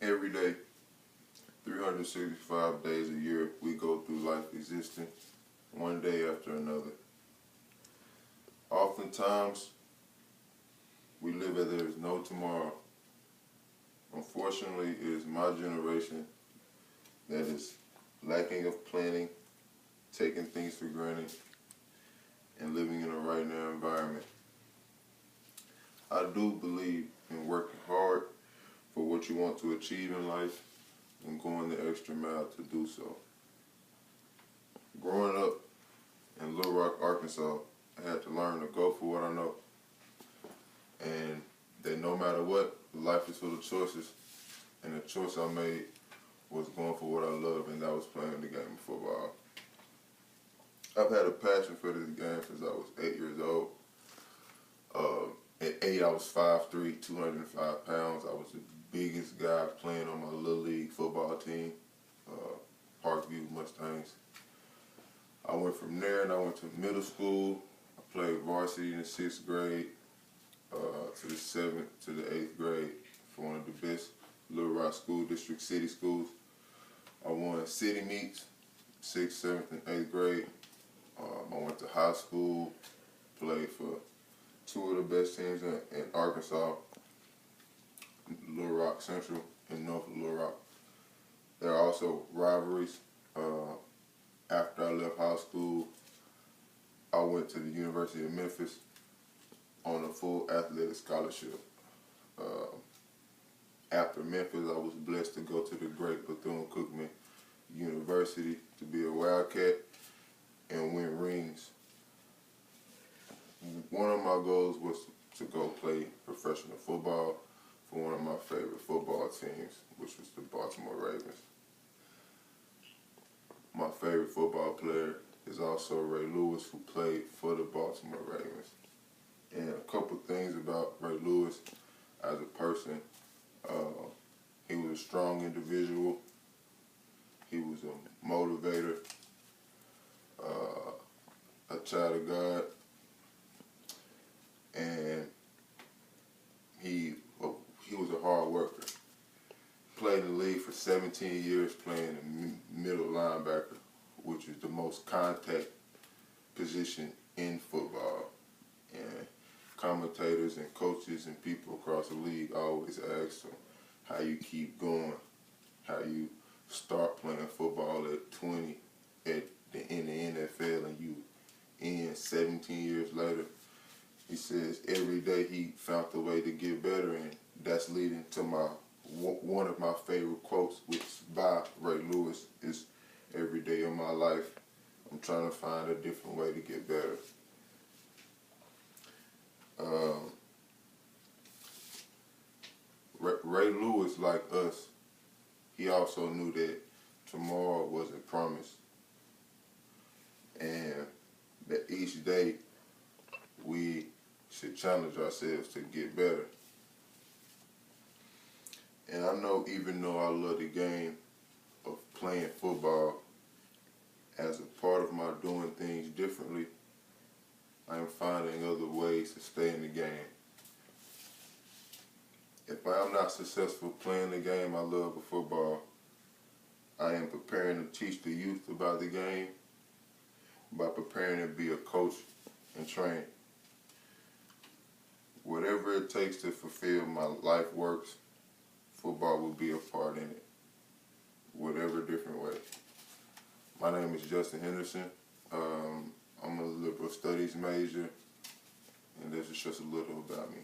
Every day, 365 days a year, we go through life existing, one day after another. Oftentimes, we live as there is no tomorrow. Unfortunately, it is my generation that is lacking of planning, taking things for granted, and living in a right now environment. I do believe in working hard for what you want to achieve in life and going the extra mile to do so. Growing up in Little Rock, Arkansas, I had to learn to go for what I know. And that no matter what, life is full of choices. And the choice I made was going for what I love, and that was playing the game of football. I've had a passion for this game since I was 8 years old. At 8, I was 5'3", 205 pounds. I was the biggest guy playing on my little league football team, Parkview Mustangs. I went from there and I went to middle school. I played varsity in the 6th grade to the 7th to the 8th grade for one of the best Little Rock School District city schools. I won city meets, 6th, 7th, and 8th grade. I went to high school, played for two of the best teams in Arkansas, Little Rock Central and North Little Rock. There are also rivalries. After I left high school, I went to the University of Memphis on a full athletic scholarship. After Memphis, I was blessed to go to the great Bethune-Cookman University to be a Wildcat and win rings. One of my goals was to go play professional football for one of my favorite football teams, which was the Baltimore Ravens. My favorite football player is also Ray Lewis, who played for the Baltimore Ravens. And a couple things about Ray Lewis as a person. He was a strong individual. He was a motivator, a child of God, and he was a hard worker. Played in the league for 17 years playing a middle linebacker, which is the most contact position in football. And commentators and coaches and people across the league always ask him how you keep going, how you start playing football at 20 in the NFL and you end 17 years later. He says every day he found the way to get better, and that's leading to one of my favorite quotes, which by Ray Lewis is, "Every day of my life, I'm trying to find a different way to get better." Ray Lewis, like us, he also knew that tomorrow wasn't promised, and that each day we should challenge ourselves to get better. And I know, even though I love the game of playing football, as a part of my doing things differently, I am finding other ways to stay in the game. If I am not successful playing the game I love of football, I am preparing to teach the youth about the game by preparing to be a coach and train. Whatever it takes to fulfill my life works, football will be a part in it, whatever different way. My name is Justin Henderson. I'm a liberal studies major, and this is just a little about me.